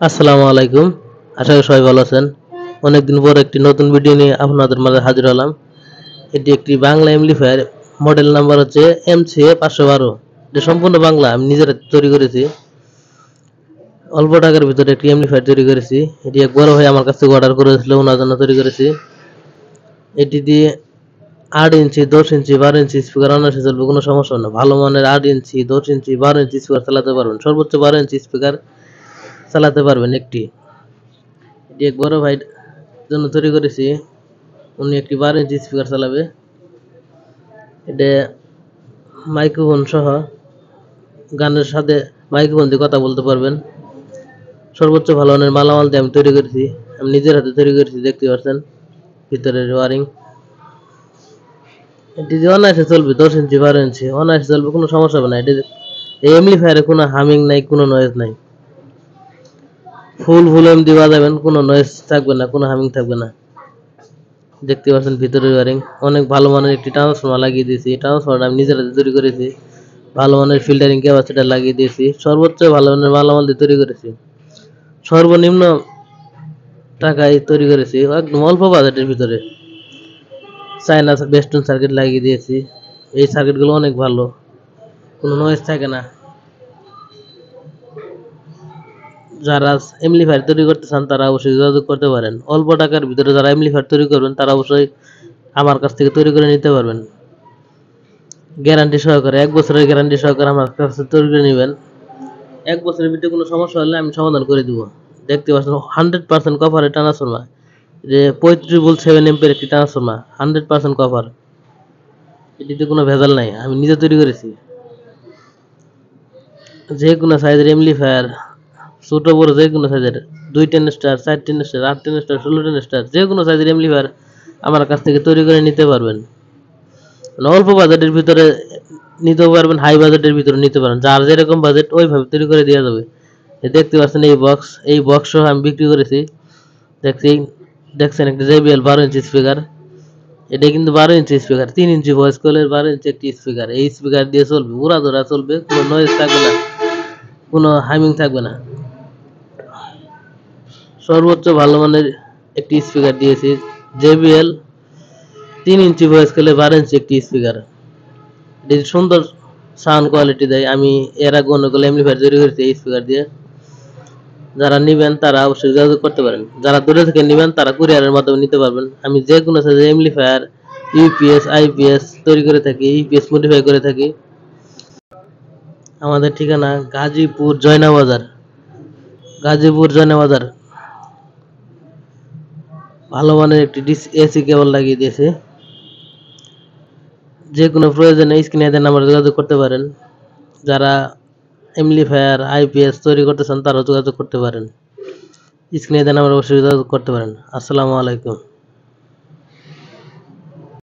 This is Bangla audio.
আসসালামু আলাইকুম। আশা করি সবাই ভালো আছেন। অনেকদিন পর একটি নতুন ভিডিও নিয়ে আপনাদের মাঝে হাজির হলাম। এটি একটি বাংলা এমপ্লিফায়ার, মডেল নাম্বার হচ্ছে MCA 512। এটা সম্পূর্ণ বাংলা, আমি নিজের হাতে তৈরি করেছি। অল্প টাকার ভিতরে একটি এমপ্লিফায়ার তৈরি করেছি। এটি এক বড় ভাই আমার কাছ থেকে অর্ডার করেছিল, ওনার জন্য তৈরি করেছি। এটি দিয়ে 8 ইঞ্চি, 10 ইঞ্চি, 12 ইঞ্চি স্পিকার অনায়াসে চলবে, কোনো সমস্যা না। ভালো মানের 8 ইঞ্চি, 10 ইঞ্চি, 12 ইঞ্চি স্পিকার চালাতে পারবেন। সর্বোচ্চ 12 ইঞ্চি স্পিকার চালাতে পারবেন একটি। এটি এক বড় ভাইয়ের জন্য তৈরি করেছি। উনি একটি 12 ইঞ্চি স্পিকার চালাবে। এটা মাইক্রোফোন সহ গানের সাথে মাইক্রোফোন দিয়ে কথা বলতে পারবেন। সর্বোচ্চ ভালো মানের মালামাল দিয়ে আমি তৈরি করেছি। আমি নিজের হাতে তৈরি করেছি, দেখতে পাচ্ছেন ভিতরের ওয়ারিং। এটি যে অনায়াসে চলবে, 10 ইঞ্চি 12 ইঞ্চি অনায়াসে চলবে, কোনো সমস্যা হবে না। এটি এই এমপ্লিফায়ারে কোনো হামিং নাই, কোনো নয়েজ নাই। ফুল ভলিউম দিয়ে বাজাবেন, কোনো নয়েজ থাকবে না, কোনো হামিং থাকবে না। দেখতে পাচ্ছেন ভিতরের ওয়ারিং। অনেক ভালো মানের একটি ট্রান্সফর্মার লাগিয়ে দিয়েছি। ট্রান্সফর্মার আমি নিজের হাতে তৈরি করেছি। ভালো মানের ফিল্টারিং ক্যাপাসিটর লাগিয়ে দিয়েছি। সর্বোচ্চ ভালো মানের মালামাল দিয়ে তৈরি করেছি। সর্বনিম্ন টাকায় তৈরি করেছি, একদম অল্প বাজেটের ভিতরে। চায়না বেস্টন সার্কিট লাগিয়ে দিয়েছি। এই সার্কিটগুলো অনেক ভালো, কোনো নয়েজ থাকে না। যারা এমপ্লিফায়ার তৈরি করতে চান তারা অবশ্যই যোগাযোগ করতে পারেন। অল্প টাকার ভিতরে যারা এমপ্লিফায়ার তৈরি করবেন তারা অবশ্যই আমার কাছ থেকে তৈরি করে নিতে পারবেন। গ্যারান্টি সহকারে, 1 বছরের গ্যারান্টি সহকারে আমার কাছে তৈরি করে নেবেন। 1 বছরের ভিতরে কোনো সমস্যা হলে আমি সমাধান করে দিব। দেখতে পাচ্ছেন 100% কভারের ট্রান্সফর্মার। যে 35 ভোল্ট 7 এম্পিয়ার একটি ট্রান্সফর্মার, 100% কভার। এটিতে কোনো ভেজাল নাই, আমি নিজে তৈরি করেছি। যে কোনো সাইজের এমপ্লিফায়ার, ছোট বড় যে কোনো সাইজের, 210 স্টার, 410 স্টার, 810 স্টার, 1610 স্টার, যে কোনো সাইজের এমপ্লিফায়ার আমার কাছ থেকে তৈরি করে নিতে পারবেন। অল্প বাজেটের ভিতরে নিতে পারবেন, হাই বাজেটের ভিতরে নিতে পারেন। যার যেরকম বাজেট ওইভাবে তৈরি করে দেওয়া যাবে। দেখতে পাচ্ছেন এই বক্স আমি বিক্রি করেছি। দেখছেন একটা JBL 12 ইঞ্চি স্পিকার। এটা কিন্তু 12 ইঞ্চি স্পিকার, 3 ইঞ্চি ভয়েস কলের 12 ইঞ্চি একটি স্পিকার। এই স্পিকার দিয়ে চলবে, উড়াধুরা চলবে, কোনো নয়েজ থাকবে না, কোনো হাইমিং থাকবে না। সর্বোচ্চ ভালো মানের একটি স্পিকার দিয়েছি, JBL 3 ইঞ্চি ভয়েস কলে 12 ইঞ্চি একটি স্পিকার। এটি সুন্দর সাউন্ড কোয়ালিটি দেয়। আমি এর আগে অনেকগুলো এমপ্লিফায়ার তৈরি করেছি এই স্পিকার দিয়ে। যারা নিবেন তারা অবশ্যই যোগাযোগ করতে পারেন। যারা দূরে থেকে নিবেন তারা কুরিয়ারের মাধ্যমে নিতে পারবেন। আমি যে কোনো সাইজের এমপ্লিফায়ার, ইউপিএস, আইপিএস তৈরি করে থাকি, ইউপিএস মডিফাই করে থাকি। আমাদের ঠিকানা গাজীপুর জয়নাবাজার। গাজীপুর জয়নাবাজার। ভালো মানের একটি এসি কেবল লাগিয়ে দিয়েছে। যে কোনো প্রয়োজনে স্ক্রিনে দেওয়া নাম্বারে যোগাযোগ করতে পারেন। যারা এমপ্লিফায়ার, আইপিএস তৈরি করতে চান তারাও যোগাযোগ করতে পারেন। স্ক্রিনে দেওয়া নাম্বারে অবশ্যই যোগাযোগ করতে পারেন। আসসালামু আলাইকুম।